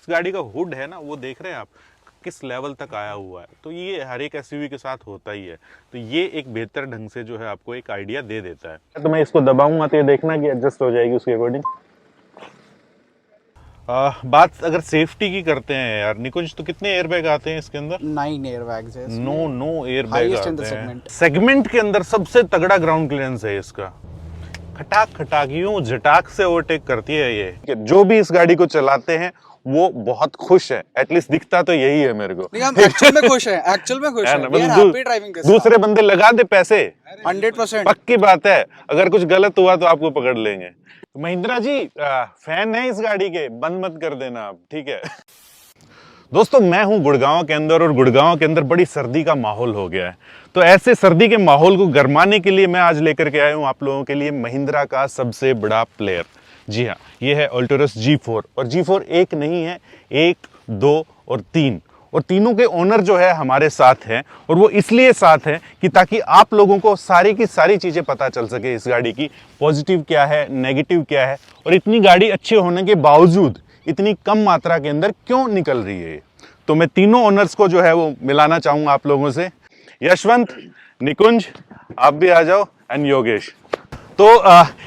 इस गाड़ी का हुड है ना, वो देख रहे हैं आप किस लेवल तक आया हुआ है। तो ये हर एक एसयूवी के साथ होता ही है। तो ये एक बेहतर ढंग से जो है आपको एक आइडिया दे देता है। तो मैं इसको दबाऊंगा तो ये देखना कि एडजस्ट हो जाएगी उसके अकॉर्डिंग। बात अगर सेफ्टी की करते हैं यार निकुंज, तो कितने एयरबैग आते हैं इसके अंदर? 9 एयरबैग्स है इसमें। No airbag highest in the आते हैं। सेगमेंट। सेगमेंट के अंदर सबसे तगड़ा ग्राउंड क्लियरेंस है इसका। खटाक खटाक यूं झटाक से ओवरटेक करती है ये। जो भी इस गाड़ी को चलाते हैं वो बहुत खुश है, एटलीस्ट दिखता तो यही है मेरे को। नहीं, हम एक्चुअल में खुश हैं, एक्चुअल में खुश है हैं। ना, वी आर मतलब हैप्पी ड्राइविंग दिस। दूसरे बंदे लगा दे पैसे 100%। पक्की बात है, अगर कुछ गलत हुआ तो आपको पकड़ लेंगे। तो महिंद्रा जी फैन है इस गाड़ी के, बंद मत कर देना आप, ठीक है। दोस्तों मैं हूं गुड़गांव के अंदर, और गुड़गांव के अंदर बड़ी सर्दी का माहौल हो गया है। तो ऐसे सर्दी के माहौल को गरमाने के लिए मैं आज लेकर के आया हूं आप लोगों के लिए महिंद्रा का सबसे बड़ा प्लेयर। जी हाँ, ये है अल्टोरस G4। और G4 एक नहीं है, 1, 2 और 3, और तीनों के ओनर जो है हमारे साथ हैं। और वो इसलिए साथ हैं कि ताकि आप लोगों को सारी की सारी चीज़ें पता चल सके इस गाड़ी की, पॉजिटिव क्या है, नेगेटिव क्या है, और इतनी गाड़ी अच्छी होने के बावजूद इतनी कम मात्रा के अंदर क्यों निकल रही है। तो मैं तीनों ओनर्स को जो है वो मिलाना चाहूँगा आप लोगों से। यशवंत, निकुंज, आप भी आ जाओ, एंड योगेश। तो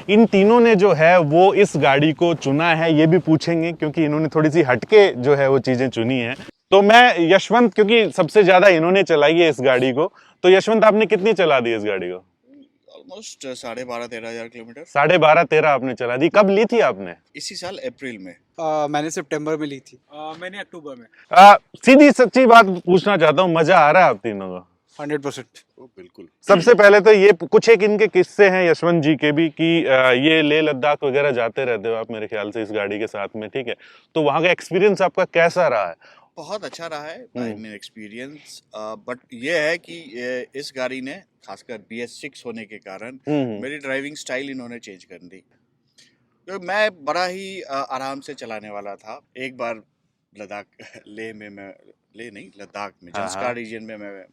इन तीनों ने जो है वो इस गाड़ी को चुना है, ये भी पूछेंगे क्योंकि इन्होंने थोड़ी सी हटके जो है वो चीज़ें चुनी है। तो मैं यशवंत, क्योंकि सबसे ज़्यादा इन्होंने चलाई है इस गाड़ी को, तो यशवंत आपने कितनी चला दी इस गाड़ी को? Almost 12,500-13,000 kilometre. 12,500-13 आपने चला दी। कब ली थी आपने? इसी साल अप्रैल में। मैंने सितंबर में ली थी। मैंने अक्टूबर में। सीधी सच्ची बात पूछना चाहता हूँ, मजा आ रहा है आप तीनों को? 100%। ओ बिल्कुल। सबसे पहले तो ये कुछ एक इनके किस्से हैं यशवंत जी के भी, कि ये लेह लद्दाख वगैरह जाते रहते हो आप मेरे ख्याल से इस गाड़ी के साथ में, ठीक है? तो वहाँ का एक्सपीरियंस आपका कैसा रहा है? बहुत अच्छा रहा है आई मीन एक्सपीरियंस। बट ये है कि इस गाड़ी ने खासकर BS6 होने के कारण मेरी ड्राइविंग स्टाइल इन्होंने चेंज कर दी। तो मैं बड़ा ही आराम से चलाने वाला था। एक बार लद्दाख लेह नहीं, लद्दाख में हाँ, जंस्कार रीजन में मैं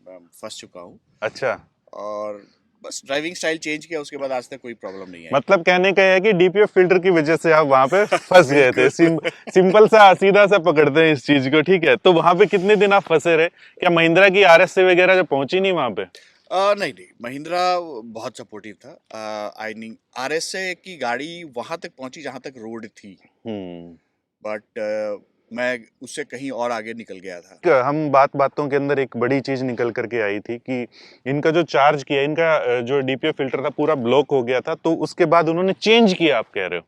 फंस चुका हूँ। अच्छा, और बस ड्राइविंग स्टाइल चेंज किया, उसके बाद आज तक कोई प्रॉब्लम नहीं है। मतलब कहने का है कि DPF फिल्टर की वजह से आप वहां पे फंस गए थे। सिंपल सा सीधा सा पकड़ते हैं इस चीज को, ठीक है? तो वहां पे कितने दिन आप फंसे रहे? क्या महिंद्रा की RS से वगैरह जो पहुंची नहीं वहां पे? नहीं, महिंद्रा बहुत सपोर्टिव था। आई मीन RS की गाड़ी वहां तक पहुंची जहां तक रोड थी, बट मैं उससे कहीं और आगे निकल गया था। हम बातों के अंदर एक बड़ी चीज निकल करके आई थी कि इनका जो चार्ज किया, इनका जो DPF फिल्टर था पूरा ब्लॉक हो गया था, तो उसके बाद उन्होंने चेंज किया, आप कह रहे हो?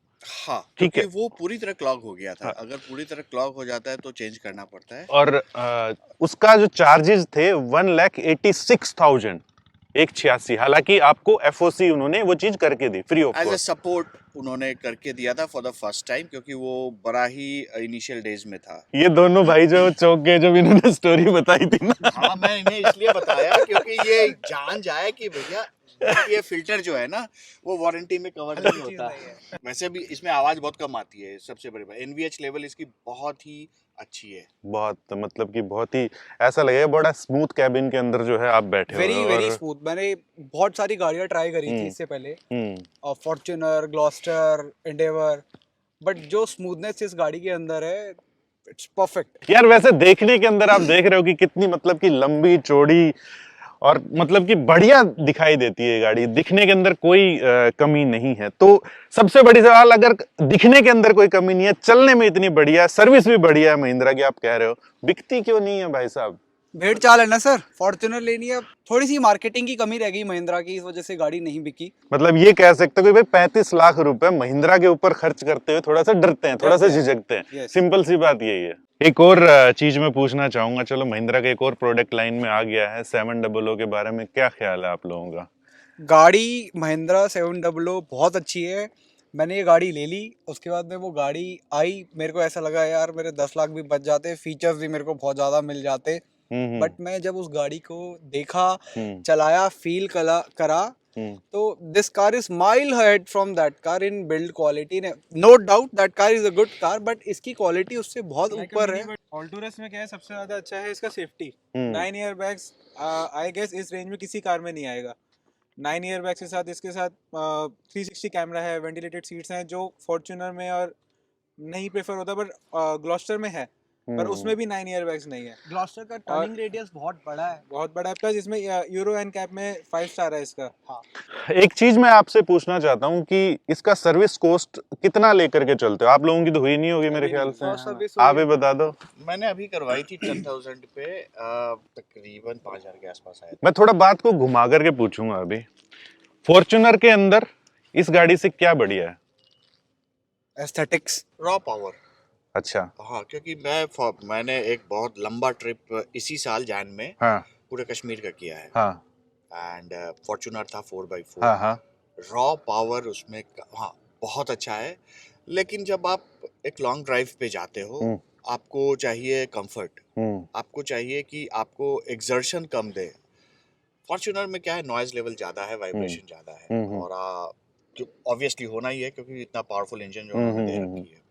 हाँ, ठीक है। क्योंकि वो पूरी तरह क्लॉग हो गया था। हाँ। अगर पूरी तरह क्लॉग हो जाता है तो चेंज करना पड़ता है। और उसका जो चार्जेस थे 1,86,000, 1,86,000। हालांकि आपको FOC उन्होंने वो चीज करके दी free of age a cost. Support उन्होंने करके दिया था फॉर द फर्स्ट टाइम, क्योंकि वो बड़ा ही इनिशियल डेज में था। ये दोनों भाई जो चौक गए जब इन्होंने स्टोरी बताई थी ना। हाँ, मैं इन्हें इसलिए बताया क्योंकि ये जान जाए कि भैया ये फिल्टर जो है ना वो वारंटी में कवर नहीं होता। वैसे भी इसमें आवाज बहुत कम आती है। सबसे बड़ी बात, NVH लेवल इसकी बहुत ही अच्छी है। बहुत, मतलब कि बहुत ही ऐसा लगेगा बड़ा स्मूथ कैबिन के अंदर जो है आप बैठे हो। Very smooth. मैंने बहुत सारी गाड़ियां ट्राई करी थी इससे पहले, और फॉर्च्यूनर, ग्लॉस्टर, एंडेवर, बट जो स्मूथनेस इस गाड़ी के अंदर है, इट्स परफेक्ट। यार वैसे देखने के अंदर आप देख रहे हो कि कितनी मतलब कि लंबी चौड़ी और मतलब कि बढ़िया दिखाई देती है गाड़ी। दिखने के अंदर कोई कमी नहीं है। तो सबसे बड़ी सवाल, अगर दिखने के अंदर कोई कमी नहीं है, चलने में इतनी बढ़िया, सर्विस भी बढ़िया है महिंद्रा की, आप कह रहे हो, बिकती क्यों नहीं है भाई साहब? भेड़ चाल है ना सर, फॉर्च्यूनर लेनी है। थोड़ी सी मार्केटिंग की कमी रह गई महिंद्रा की, इस वजह से गाड़ी नहीं बिकी। मतलब ये कह सकते हो कि भाई 35 लाख रुपए महिंद्रा के ऊपर खर्च करते हुए थोड़ा सा डरते हैं, थोड़ा सा झिझकते हैं। Yes. सिंपल सी बात यही है। एक और चीज मैं पूछना चाहूंगा, चलो महिंद्रा का एक और प्रोडक्ट लाइन में आ गया है, 700 के बारे में क्या ख्याल है आप लोगों का? गाड़ी महिंद्रा 700 बहुत अच्छी है। मैंने ये गाड़ी ले ली, उसके बाद में वो गाड़ी आई, मेरे को ऐसा लगा यार मेरे 10 लाख भी बच जाते, फीचर्स भी मेरे को बहुत ज़्यादा मिल जाते। बट मैं जब उस गाड़ी को देखा, चलाया, फील करा, तो this car is mile ahead from that car in build quality. No doubt that car is a good car, but इसकी क्वालिटी उससे बहुत ऊपर है। ऑल्टोरस में क्या है, सबसे ज्यादा अच्छा है इसका safety. 9 airbags I guess इस रेंज में किसी कार में नहीं आएगा। 9 ईयर बैग्स के साथ इसके साथ 360 कैमरा है, वेंटिलेटेड सीट्स हैं, जो फॉर्च्यूनर में और नहीं प्रेफर होता, बट ग्लॉस्टर में है। पर उसमें भी 9 ईयर बैग्स नहीं है। ग्लॉस्टर का टर्निंग रेडियस बहुत बड़ा है। बहुत बड़ा है, प्लस इसमें यूरो एंड कैप में 5 स्टार है इसका। हाँ, एक चीज मैं आपसे पूछना चाहता हूँ कि इसका सर्विस कॉस्ट कितना लेकर के चलते हो? आप लोगों की तो हुई नहीं होगी मेरे ख्याल से, सर्विस आप ही बता दो। मैंने अभी करवाई थी 10,000 पे, तकरीबन 5,000 के आसपास आया था। मैं थोड़ा बात को घुमा करके पूछूंगा अभी, फॉर्च्यूनर के अंदर इस गाड़ी से क्या बढ़िया है? Aesthetics, raw power. अच्छा। हाँ, क्योंकि मैंने एक बहुत लंबा ट्रिप इसी साल जैन में हाँ पूरे कश्मीर का किया है। हाँ एंड फॉर्च्यूनर था 4x4। हाँ हाँ। रॉ पावर उसमें हाँ बहुत अच्छा है, लेकिन जब आप एक लॉन्ग ड्राइव पे जाते हो आपको चाहिए कंफर्ट, आपको चाहिए कि आपको एक्सर्शन कम दे। फॉर्च्यूनर में क्या है, नॉइज लेवल ज़्यादा है, वाइब्रेशन ज़्यादा है, और ऑब्वियसली होना ही है क्योंकि इतना पावरफुल इंजन जो उन्होंने दे रखी है।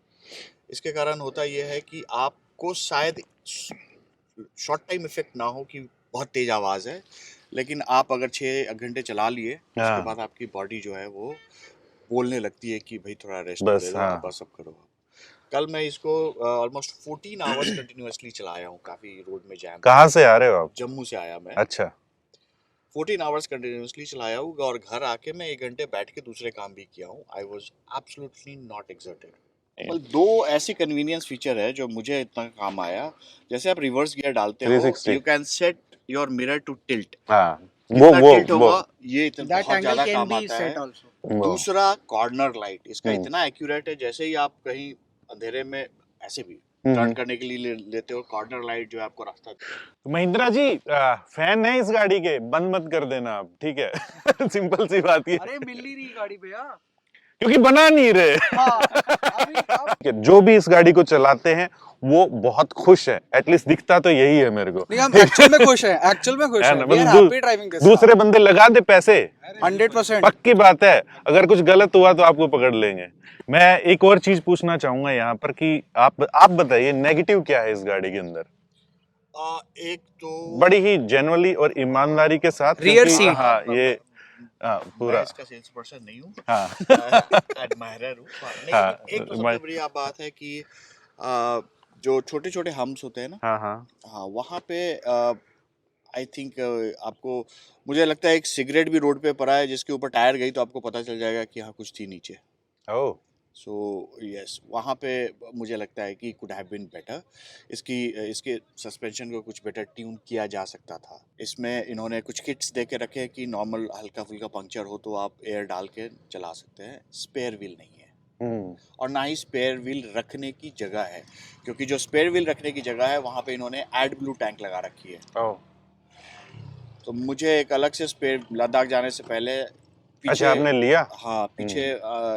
इसके कारण होता यह है कि आपको शायद शॉर्ट टाइम इफेक्ट ना हो कि बहुत तेज आवाज़ है, लेकिन आप अगर 6 घंटे चला लिए उसके बाद आपकी बॉडी जो है वो बोलने लगती है कि भाई थोड़ा रेस्ट बस, ले लो, हाँ। आप सब करो। कल मैं इसको ऑलमोस्ट 14 आवर्स कंटिन्यूअसली चलाया हूँ, काफ़ी रोड में जैम। कहाँ से आ रहे हो आप? जम्मू से आया मैं। अच्छा। 14 आवर्स कंटिन्यूअसली चलाया हूँ, और घर आके मैं 1 घंटे बैठ के दूसरे काम भी किया हूँ। I was absolutely not exerted. well, 2 ऐसी कन्वीनियंस फीचर है जो मुझे इतना काम आया। जैसे आप रिवर्स गियर डालते हो, 360। You can set your mirror to tilt. हाँ कितना टिल्ट वो होगा ये इतना दैट बहुत एंगल ज्यादा कैन काम बी आता सेट है। आल्सो। दूसरा कॉर्नर लाइट इसका इतना एक्यूरेट है, जैसे ही आप कहीं अंधेरे में ऐसे भी टर्न करने के लिए लेते हो, कॉर्नर लाइट जो है आपको रास्ता तो महिंद्रा जी फैन है इस गाड़ी के, बंद मत कर देना आप, ठीक है? सिंपल सी बात ये, अरे मिल नहीं रही गाड़ी भैया। क्योंकि बना नहीं रहे। हाँ, अभी अब जो भी इस गाड़ी को चलाते हैं वो बहुत खुश है, एटलीस्ट दिखता तो यही है मेरे को। नहीं, हम एक्चुअल में खुश हैं, एक्चुअल में खुश है हैं। ना? वी आर मतलब हैप्पी ड्राइविंग दिस। दूसरे बंदे लगा दे पैसे, 100%। पक्की बात है, अगर कुछ गलत हुआ तो आपको पकड़ लेंगे। मैं एक और चीज पूछना चाहूंगा यहाँ पर कि आप बताइए नेगेटिव क्या है इस गाड़ी के अंदर? एक तो बड़ी ही जेन्युइनली और ईमानदारी के साथ, Rear क्योंकि seat। हाँ ये मैं पूरा इसका सेल्स पर्सन नहीं हूँ, हाँ एडमायरर हूँ। हाँ, एक तो सबसे बढ़िया बात है कि जो छोटे छोटे हम्स होते हैं ना, हाँ हाँ हाँ वहाँ पे आई थिंक आपको, मुझे लगता है एक सिगरेट भी रोड पे पड़ा है जिसके ऊपर टायर गई तो आपको पता चल जाएगा कि हाँ कुछ थी नीचे। ओह सो यस, वहाँ पे मुझे लगता है कि कुड हैव बीन बेटर। इसके सस्पेंशन को कुछ बेटर ट्यून किया जा सकता था। इसमें इन्होंने कुछ किट्स दे के रखे हैं कि नॉर्मल हल्का फुल्का पंक्चर हो तो आप एयर डाल के चला सकते हैं। स्पेयर व्हील नहीं है, और ना ही स्पेयर व्हील रखने की जगह है, क्योंकि जो स्पेयर व्हील रखने की जगह है वहाँ पे इन्होंने एड ब्लू टैंक लगा रखी है। ओह तो मुझे एक अलग से स्पेयर, लद्दाख जाने से पहले पीछे, अच्छा आपने लिया? हाँ पीछे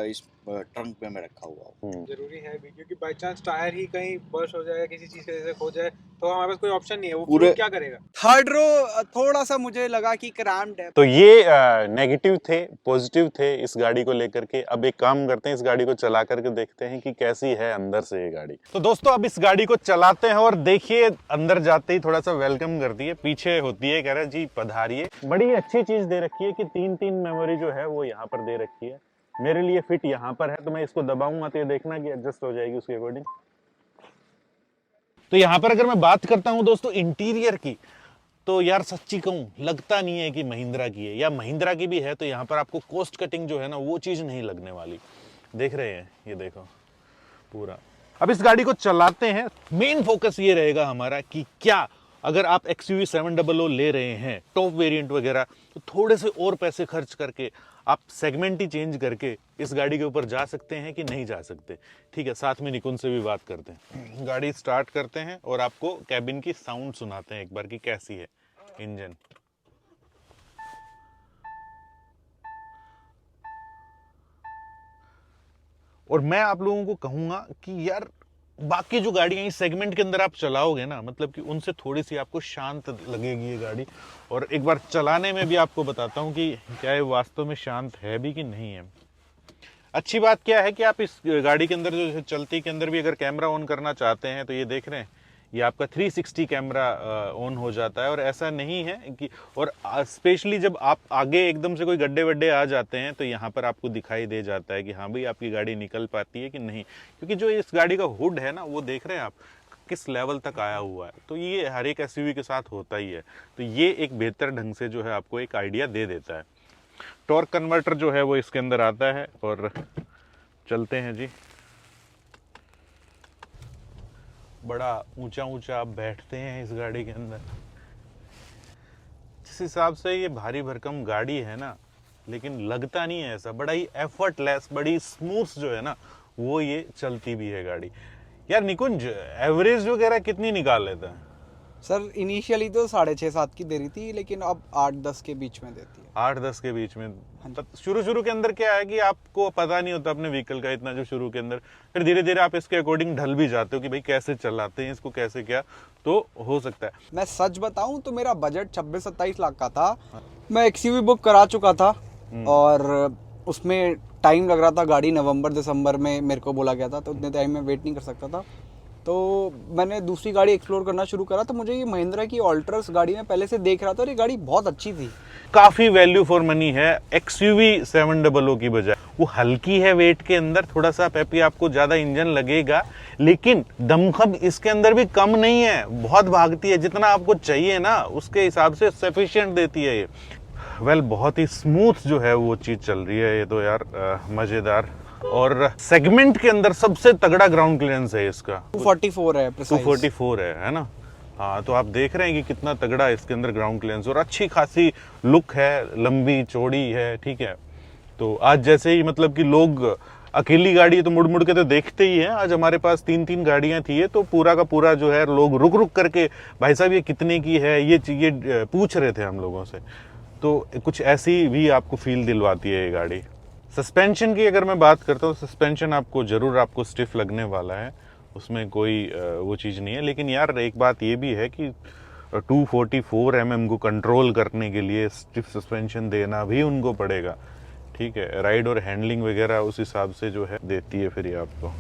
इस ट्रंक में मैं रखा हुआ हूँ। जरूरी है भी, क्योंकि बाय चांस टायर ही कहीं बर्स्ट हो जाए, किसी चीज की वजह से खो जाए, तो हमारे पास कोई ऑप्शन नहीं है। वो पूरे- क्या करेगा? थर्ड रो थोड़ा सा मुझे लगा कि क्रैम्प्ड है। तो ये नेगेटिव थे, पॉजिटिव थे इस गाड़ी को लेकर के। अब एक काम करते हैं, इस गाड़ी को चला करके देखते हैं कि कैसी है अंदर से ये गाड़ी। तो दोस्तों अब इस गाड़ी को चलाते हैं और देखिए, अंदर जाते ही थोड़ा सा वेलकम करती है, पीछे होती है, कह रहा है जी पधारिए। बड़ी अच्छी चीज दे रखी है कि 3 मेमोरी जो है वो यहाँ पर दे रखी है। मेरे लिए फिट यहाँ पर है, तो मैं इसको दबाऊंगा तो ये देखना कि एडजस्ट हो जाएगी उसके अकॉर्डिंग। तो यहाँ पर अगर मैं बात करता हूँ दोस्तों इंटीरियर की, तो यार सच्ची कहूं लगता नहीं है कि महिंद्रा की है, या महिंद्रा की भी है तो यहाँ पर आपको कॉस्ट कटिंग जो है ना वो चीज नहीं लगने वाली। देख रहे हैं ये देखो पूरा। अब इस गाड़ी को चलाते हैं, मेन फोकस ये रहेगा हमारा कि क्या अगर आप XUV 700 ले रहे हैं टॉप वेरिएंट वगैरह, तो थोड़े से और पैसे खर्च करके आप सेगमेंट ही चेंज करके इस गाड़ी के ऊपर जा सकते हैं कि नहीं जा सकते। ठीक है, साथ में निकुंज से भी बात करते हैं। गाड़ी स्टार्ट करते हैं और आपको कैबिन की साउंड सुनाते हैं एक बार कि कैसी है इंजन। और मैं आप लोगों को कहूंगा कि यार बाकी जो गाड़ियां इस सेगमेंट के अंदर आप चलाओगे ना, मतलब कि उनसे थोड़ी सी आपको शांत लगेगी ये गाड़ी। और एक बार चलाने में भी आपको बताता हूं कि क्या ये वास्तव में शांत है भी कि नहीं है। अच्छी बात क्या है कि आप इस गाड़ी के अंदर जो चलती के अंदर भी अगर कैमरा ऑन करना चाहते हैं तो ये देख रहे हैं, ये आपका 360 कैमरा ऑन हो जाता है। और ऐसा नहीं है कि, और स्पेशली जब आप आगे एकदम से कोई गड्ढे वड्ढे आ जाते हैं तो यहाँ पर आपको दिखाई दे जाता है कि हाँ भाई आपकी गाड़ी निकल पाती है कि नहीं। क्योंकि जो इस गाड़ी का हुड है ना, वो देख रहे हैं आप, किस लेवल तक आया हुआ है। तो ये हर एक एसयूवी के साथ होता ही है। तो ये एक बेहतर ढंग से जो है आपको एक आइडिया दे देता है। टॉर्क कन्वर्टर जो है वो इसके अंदर आता है। और चलते हैं जी। बड़ा ऊंचा ऊंचा आप बैठते हैं इस गाड़ी के अंदर। जिस हिसाब से ये भारी भरकम गाड़ी है ना, लेकिन लगता नहीं है ऐसा। बड़ा ही एफर्टलेस, बड़ी स्मूथ जो है ना, वो ये चलती भी है गाड़ी। यार निकुंज, एवरेज वगैरह कितनी निकाल लेता है? सर इनिशियली तो 6.5-7 की दे रही थी, लेकिन अब 8-10 के बीच में देती है। 8-10 के बीच में। शुरू के अंदर क्या है कि आपको पता नहीं होता अपने व्हीकल का इतना, जो शुरू के अंदर, फिर धीरे धीरे आप इसके अकॉर्डिंग ढल भी जाते हो कि भाई कैसे चलाते हैं इसको, कैसे क्या, तो हो सकता है। मैं सच बताऊं तो मेरा बजट 26-27 लाख का था। मैं एक्सयूवी बुक करा चुका था और उसमें टाइम लग रहा था। गाड़ी नवंबर-दिसंबर में मेरे को बोला गया था, तो उतने टाइम में वेट नहीं कर सकता था। तो मैंने दूसरी गाड़ी एक्सप्लोर करना शुरू करा, तो मुझे ये महिंद्रा की ऑल्ट्रस गाड़ी में पहले से देख रहा था और ये गाड़ी बहुत अच्छी थी। काफी वैल्यू फॉर मनी है एक्सयूवी 700 की बजाय। वो हल्की है वेट के अंदर, थोड़ा सा पेपी, आपको ज्यादा इंजन लगेगा, लेकिन दमखम इसके अंदर भी कम नहीं है। बहुत भागती है, जितना आपको चाहिए ना उसके हिसाब से सफिशिएंट देती है ये। बहुत ही स्मूथ जो है वो चीज चल रही है ये तो यार, मजेदार। और सेगमेंट के अंदर सबसे तगड़ा ग्राउंड क्लियरेंस है इसका। 244 है प्रिसाइज। 244 है ना। हाँ, तो आप देख रहे हैं कि कितना तगड़ा इसके अंदर ग्राउंड क्लियरेंस, और अच्छी खासी लुक है, लंबी चौड़ी है, ठीक है। तो आज जैसे ही मतलब कि लोग अकेली गाड़ी तो मुड़ मुड़ के तो देखते ही हैं, आज हमारे पास 3-3 गाड़ियां थी, तो पूरा का पूरा जो है लोग रुक रुक करके, भाई साहब ये कितने की है, ये पूछ रहे थे हम लोगों से। तो कुछ ऐसी भी आपको फील दिलवाती है ये गाड़ी। सस्पेंशन की अगर मैं बात करता हूँ, सस्पेंशन आपको स्टिफ लगने वाला है, उसमें कोई वो चीज़ नहीं है। लेकिन यार एक बात ये भी है कि 244 mm को कंट्रोल करने के लिए स्टिफ सस्पेंशन देना भी उनको पड़ेगा, ठीक है। राइड और हैंडलिंग वगैरह उस हिसाब से जो है देती है फिर ये आपको।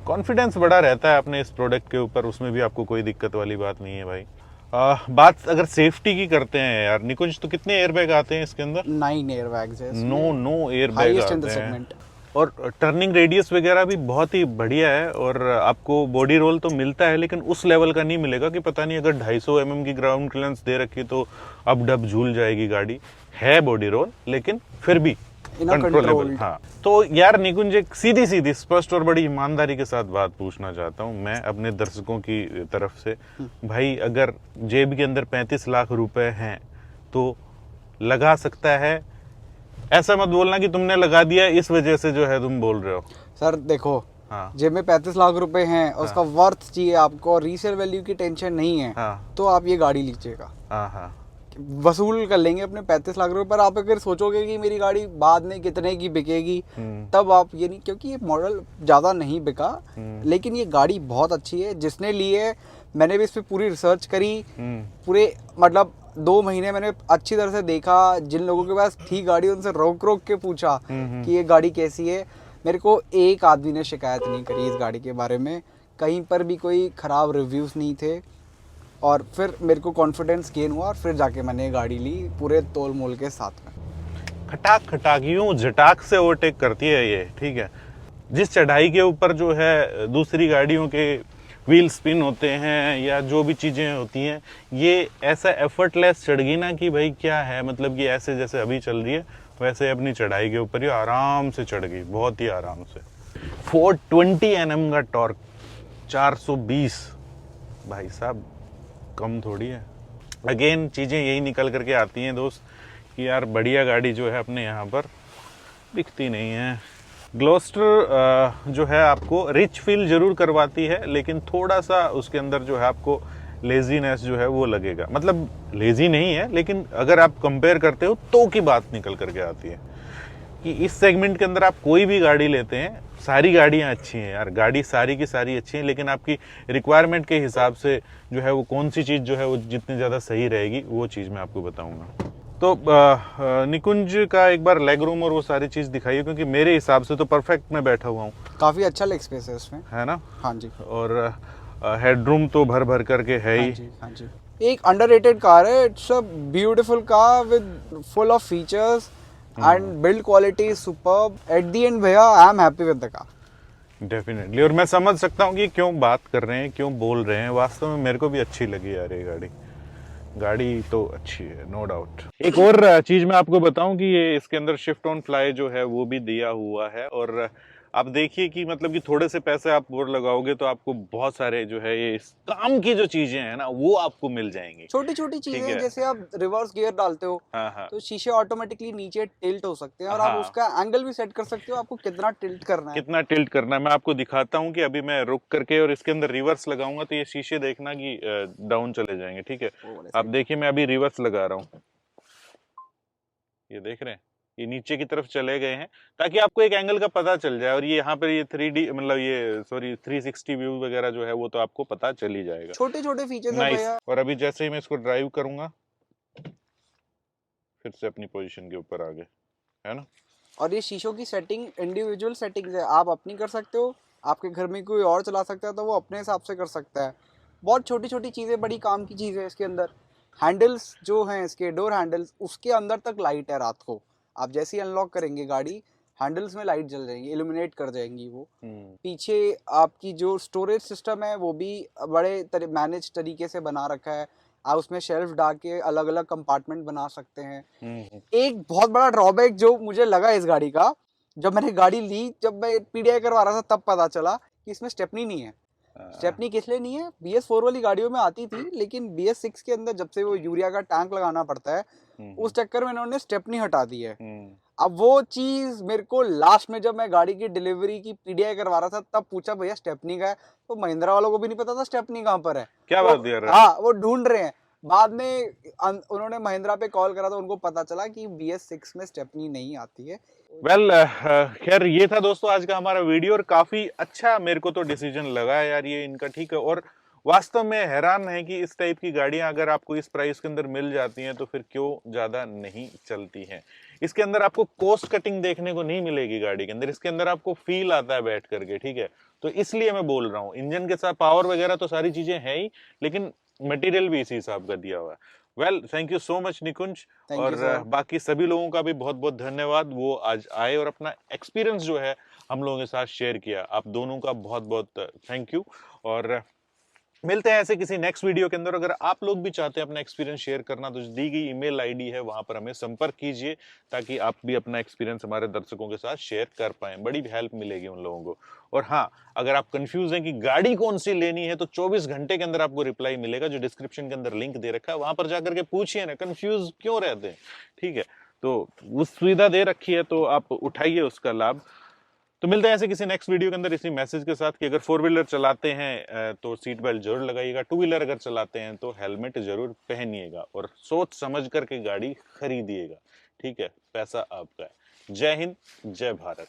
कॉन्फिडेंस बड़ा रहता है अपने इस प्रोडक्ट के ऊपर, उसमें भी आपको कोई दिक्कत वाली बात नहीं है भाई। बात अगर सेफ्टी की करते हैं यार निकुंज, तो कितने एयरबैग आते हैं इसके अंदर? 9 एयरबैग्स है। नो एयरबैग आते हैं। और टर्निंग रेडियस वगैरह भी बहुत ही बढ़िया है, और आपको बॉडी रोल तो मिलता है, लेकिन उस लेवल का नहीं मिलेगा कि पता नहीं अगर 250 mm की ग्राउंड क्लियरेंस दे रखी तो अब डब झूल जाएगी गाड़ी। है बॉडी रोल, लेकिन फिर भी कंट्रोलेबल। हाँ, तो यार निकुंज, एक सीधी स्पष्ट और बड़ी ईमानदारी के साथ बात पूछना चाहता हूँ मैं अपने दर्शकों की तरफ से। भाई अगर जेब के अंदर 35 लाख रुपए हैं तो लगा सकता है। ऐसा मत बोलना कि तुमने लगा दिया इस वजह से जो है तुम बोल रहे हो। सर देखो, हाँ, जेब में 35 लाख रुपए हैं, उसका वर्थ चाहिए आपको, रीसेल वैल्यू की टेंशन नहीं है, हाँ, तो आप ये गाड़ी लीजिएगा। हाँ, हाँ, वसूल कर लेंगे अपने 35 लाख रुपए पर। आप अगर सोचोगे कि मेरी गाड़ी बाद में कितने की बिकेगी, तब आप ये नहीं, क्योंकि ये मॉडल ज़्यादा नहीं बिका, लेकिन ये गाड़ी बहुत अच्छी है। जिसने ली है, मैंने भी इस पर पूरी रिसर्च करी, पूरे मतलब 2 महीने मैंने अच्छी तरह से देखा। जिन लोगों के पास थी गाड़ी उनसे रोक के पूछा कि ये गाड़ी कैसी है। मेरे को एक आदमी ने शिकायत नहीं करी इस गाड़ी के बारे में, कहीं पर भी कोई ख़राब रिव्यूज़ नहीं थे। और फिर मेरे को कॉन्फिडेंस गेन हुआ और फिर जाके मैंने ये गाड़ी ली पूरे तोल मोल के साथ में। खटाक यूं झटाक से ओवरटेक करती है ये, ठीक है। जिस चढ़ाई के ऊपर जो है दूसरी गाड़ियों के व्हील स्पिन होते हैं या जो भी चीज़ें होती हैं, ये ऐसा एफर्टलेस चढ़ गई ना कि भाई क्या है, मतलब कि ऐसे जैसे अभी चल रही है वैसे अपनी चढ़ाई के ऊपर ही आराम से चढ़ गई, बहुत ही आराम से। 420 Nm का टॉर्क, 420, भाई साहब कम थोड़ी है। अगेन चीज़ें यही निकल करके आती हैं दोस्त कि यार बढ़िया गाड़ी जो है अपने यहाँ पर बिकती नहीं है। ग्लोस्टर जो है आपको रिच फील जरूर करवाती है, लेकिन थोड़ा सा उसके अंदर जो है आपको लेजीनेस जो है वो लगेगा। मतलब लेजी नहीं है, लेकिन अगर आप कंपेयर करते हो तो की बात निकल करके आती है कि इस सेगमेंट के अंदर आप कोई भी गाड़ी लेते हैं, सारी गाड़ियां अच्छी हैं यार, गाड़ी सारी की सारी अच्छी हैं, लेकिन आपकी रिक्वायरमेंट के हिसाब से जो है वो कौन सी चीज़ जो है वो जितनी ज़्यादा सही रहेगी वो चीज़ मैं आपको बताऊंगा। तो निकुंज का एक बार लेग रूम और वो सारी चीज़ दिखाइए, क्योंकि मेरे हिसाब से तो परफेक्ट मैं बैठा हुआ हूँ। काफ़ी अच्छा लेग स्पेस है इसमें, है ना? हाँ जी। और हेडरूम तो भर करके है ही। हाँ जी, हाँ जी। एक अंडररेटेड कार है। It's a beautiful car with full of features and build quality is superb. At the end भैया I am happy with the car. Definitely, और मैं समझ सकता हूँ कि क्यों बात कर रहे हैं, क्यों बोल रहे हैं। वास्तव में मेरे को भी अच्छी लगी यार ये गाड़ी। गाड़ी तो अच्छी है, नो डाउट। एक और चीज मैं आपको बताऊं कि ये इसके अंदर शिफ्ट ऑन फ्लाई जो है वो भी दिया हुआ है, और आप देखिए कि मतलब कि थोड़े से पैसे आप और लगाओगे तो आपको बहुत सारे जो है ये इस काम की जो चीजें हैं ना वो आपको मिल जाएंगी। छोटी छोटी ठीक चीजें, है। जैसे आप रिवर्स गियर डालते हो हाँ हाँ तो शीशे ऑटोमेटिकली नीचे टिल्ट हो सकते हैं, और आप हाँ। उसका एंगल भी सेट कर सकते हो आपको कितना टिल्ट करना है। कितना टिल्ट करना है मैं आपको दिखाता हूँ कि अभी मैं रुक करके और इसके अंदर रिवर्स लगाऊंगा तो ये शीशे देखना कि डाउन चले जाएंगे। ठीक है, वो वाले आप side। देखिए मैं अभी रिवर्स लगा रहा हूँ, ये देख रहे हैं, ये नीचे की तरफ चले गए हैं ताकि आपको एक एंगल का पता चल जाए। और ये यहाँ पर ये 3D मतलब ये सॉरी 360 व्यू वगैरह जो है वो तो आपको पता चल ही जाएगा। छोटे छोटे फीचर्स है नाइस। भैया। और अभी जैसे ही मैं इसको ड्राइव करूंगा फिर से अपनी पोजीशन के ऊपर आ गए, है ना। और ये शीशों की सेटिंग इंडिविजुअल सेटिंग्स है, आप अपनी कर सकते हो, आपके घर में कोई और चला सकता है तो वो अपने हिसाब से कर सकता है। बहुत छोटी छोटी चीज़ें, बड़ी काम की चीज़ें इसके अंदर। हैंडल्स जो हैं इसके, डोर हैंडल्स, उसके अंदर तक लाइट है रात को। आप जैसे ही अनलॉक करेंगे गाड़ी, हैंडल्स में लाइट जल जाएंगी, इल्यूमिनेट कर जाएंगी वो। पीछे आपकी जो स्टोरेज सिस्टम है वो भी बड़े मैनेज तरीके से बना रखा है। आप उसमें शेल्फ डाल के अलग अलग कंपार्टमेंट बना सकते हैं। एक बहुत बड़ा ड्रॉबैक जो मुझे लगा इस गाड़ी का, जब मैंने गाड़ी ली, जब मैं पीडीआई करवा रहा था तब पता चला कि इसमें स्टेपनी नहीं है। स्टेपनी किस लिए नहीं है? BS4 वाली गाड़ियों में आती थी, लेकिन BS6 के अंदर जब से वो यूरिया का टैंक लगाना पड़ता है, उस चक्कर में इन्होंने स्टेपनी हटा दी है। अब वो चीज मेरे को लास्ट में जब मैं गाड़ी की डिलीवरी की पीडीआई करवा रहा था तब पूछा, भैया स्टेपनी का है? तो महिंद्रा वालों को भी नहीं पता था स्टेपनी कहाँ पर है। क्या वो, बात यार। हाँ, वो ढूंढ रहे हैं। बाद में उन्होंने महिंद्रा पे कॉल करा तो उनको पता चला कि BS6 में स्टेपनी नहीं आती है। वेल खैर ये था दोस्तों आज का हमारा वीडियो, और काफी अच्छा मेरे को तो डिसीजन लगा यार ये इनका। ठीक है, और वास्तव में हैरान है कि इस टाइप की गाड़ियां अगर आपको इस प्राइस के अंदर मिल जाती हैं तो फिर क्यों ज्यादा नहीं चलती हैं। इसके अंदर आपको कॉस्ट कटिंग देखने को नहीं मिलेगी गाड़ी के अंदर, इसके अंदर आपको फील आता है बैठ करके। ठीक है, तो इसलिए मैं बोल रहा हूँ इंजन के साथ पावर वगैरह तो सारी चीजें हैं ही, लेकिन मटेरियल भी इसी हिसाब का दिया हुआ है। Well thank you so much Nikunj, Thank और you, sir. बाकी सभी लोगों का भी बहुत बहुत धन्यवाद, वो आज आए और अपना एक्सपीरियंस जो है हम लोगों के साथ शेयर किया। आप दोनों का बहुत बहुत थैंक यू, और मिलते हैं ऐसे किसी नेक्स्ट वीडियो के अंदर। अगर आप लोग भी चाहते हैं अपना एक्सपीरियंस शेयर करना तो जो दी गई ईमेल आईडी है वहां पर हमें संपर्क कीजिए, ताकि आप भी अपना एक्सपीरियंस हमारे दर्शकों के साथ शेयर कर पाएं, बड़ी हेल्प मिलेगी उन लोगों को। और हाँ, अगर आप कंफ्यूज हैं कि गाड़ी कौन सी लेनी है तो 24 घंटे के अंदर आपको रिप्लाई मिलेगा, जो डिस्क्रिप्शन के अंदर लिंक दे रखा है, वहां पर जाकर के पूछिए ना, कंफ्यूज क्यों रहते हैं। ठीक है, तो उस सुविधा दे रखी है तो आप उठाइए उसका लाभ। तो मिलते हैं ऐसे किसी नेक्स्ट वीडियो के अंदर इसी मैसेज के साथ कि अगर 4 व्हीलर चलाते हैं तो सीट बेल्ट जरूर लगाइएगा, 2 व्हीलर अगर चलाते हैं तो हेलमेट जरूर पहनिएगा, और सोच समझ करके गाड़ी खरीदिएगा। ठीक है, पैसा आपका है। जय हिंद, जय भारत।